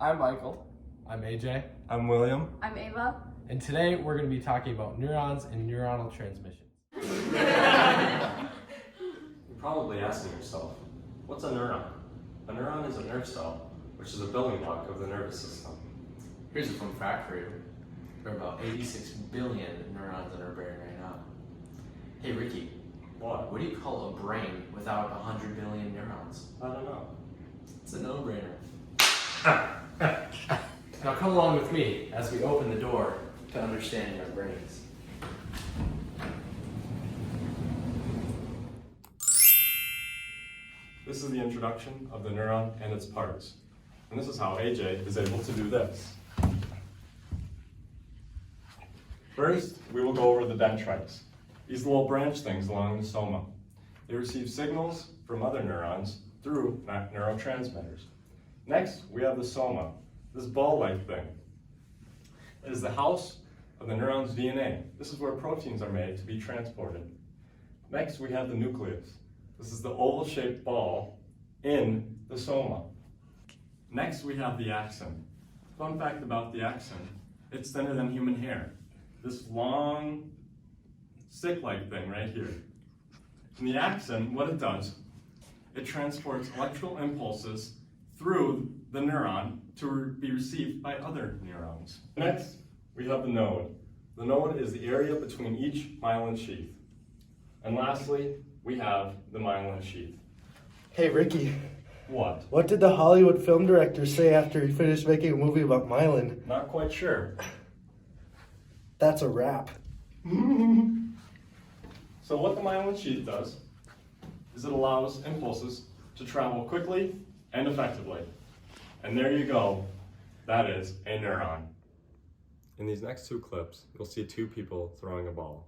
I'm Michael. I'm AJ. I'm William. I'm Ava. And today we're going to be talking about neurons and neuronal transmissions. You're probably asking yourself, what's a neuron? A neuron is a nerve cell, which is a building block of the nervous system. Here's a fun fact for you. There are about 86 billion neurons in our brain right now. Hey Ricky, What? what do you call a brain without 100 billion neurons? I don't know. It's a no-brainer. Now come along with me as we open the door to understanding our brains. This is the introduction of the neuron and its parts. And this is how AJ is able to do this. First, we will go over the dendrites. These little branch things along the soma. They receive signals from other neurons through neurotransmitters. Next, we have the soma, this ball-like thing. It is the house of the neuron's DNA. This is where proteins are made to be transported. Next, we have the nucleus. This is the oval-shaped ball in the soma. Next, we have the axon. Fun fact about the axon, it's thinner than human hair. This long, stick-like thing right here. And the axon, what it does, it transports electrical impulses through the neuron to be received by other neurons. Next, we have the node. The node is the area between each myelin sheath. And lastly, we have the myelin sheath. Hey Ricky, What? what did the Hollywood film director say after he finished making a movie about myelin? Not quite sure. That's a wrap. So what the myelin sheath does is it allows impulses to travel quickly and effectively. And there you go. That is a neuron. In these next two clips, you'll see two people throwing a ball.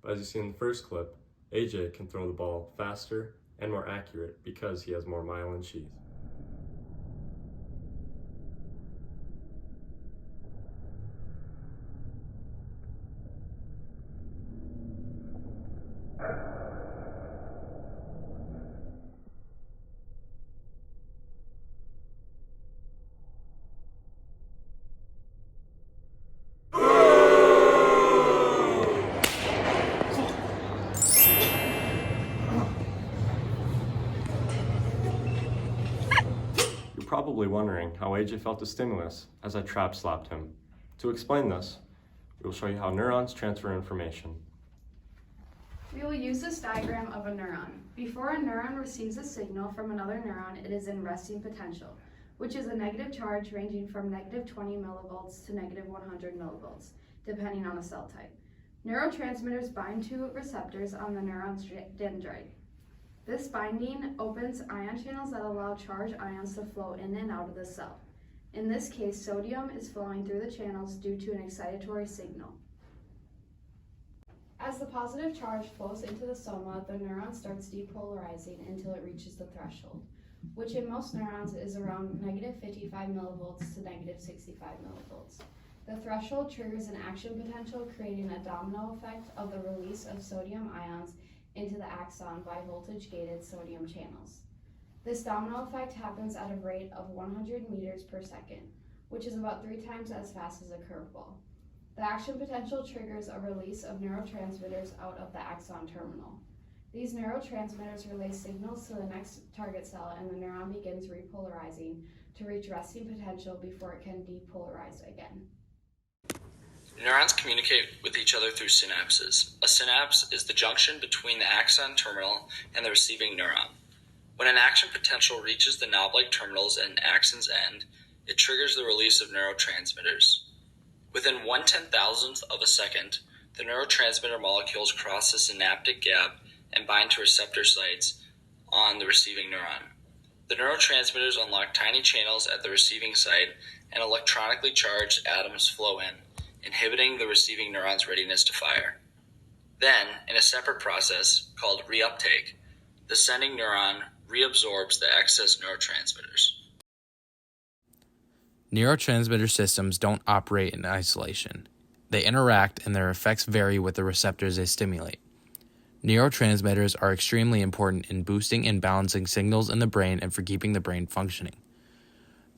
But as you see in the first clip, AJ can throw the ball faster and more accurate because he has more myelin sheath. Probably wondering how AJ felt the stimulus as I trap slapped him. To explain this, we will show you how neurons transfer information. We will use this diagram of a neuron. Before a neuron receives a signal from another neuron, it is in resting potential, which is a negative charge ranging from negative 20 millivolts to negative 100 millivolts, depending on the cell type. Neurotransmitters bind to receptors on the neuron's dendrite. This binding opens ion channels that allow charged ions to flow in and out of the cell. In this case, sodium is flowing through the channels due to an excitatory signal. As the positive charge flows into the soma, the neuron starts depolarizing until it reaches the threshold, which in most neurons is around negative 55 millivolts to negative 65 millivolts. The threshold triggers an action potential, creating a domino effect of the release of sodium ions into the axon by voltage-gated sodium channels. This domino effect happens at a rate of 100 meters per second, which is about 3 times as fast as a curveball. The action potential triggers a release of neurotransmitters out of the axon terminal. These neurotransmitters relay signals to the next target cell, and the neuron begins repolarizing to reach resting potential before it can depolarize again. Neurons communicate with each other through synapses. A synapse is the junction between the axon terminal and the receiving neuron. When an action potential reaches the knob-like terminals at an axon's end, it triggers the release of neurotransmitters. Within 1/10,000th of a second, the neurotransmitter molecules cross the synaptic gap and bind to receptor sites on the receiving neuron. The neurotransmitters unlock tiny channels at the receiving site, and electronically charged atoms flow in, inhibiting the receiving neuron's readiness to fire. Then, in a separate process called reuptake, the sending neuron reabsorbs the excess neurotransmitters. Neurotransmitter systems don't operate in isolation. They interact and their effects vary with the receptors they stimulate. Neurotransmitters are extremely important in boosting and balancing signals in the brain and for keeping the brain functioning.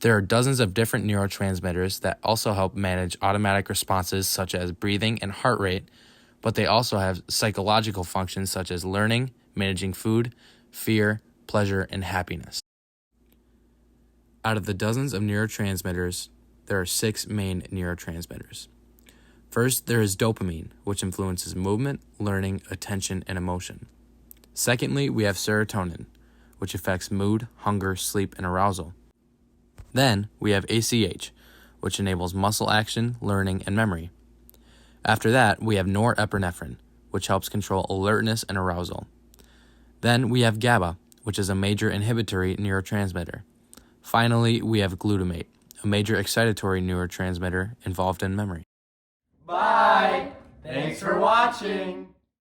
There are dozens of different neurotransmitters that also help manage automatic responses such as breathing and heart rate, but they also have psychological functions such as learning, managing food, fear, pleasure, and happiness. Out of the dozens of neurotransmitters, there are 6 main neurotransmitters. First, there is dopamine, which influences movement, learning, attention, and emotion. Secondly, we have serotonin, which affects mood, hunger, sleep, and arousal. Then, we have ACH, which enables muscle action, learning, and memory. After that, we have norepinephrine, which helps control alertness and arousal. Then, we have GABA, which is a major inhibitory neurotransmitter. Finally, we have glutamate, a major excitatory neurotransmitter involved in memory. Bye! Thanks for watching!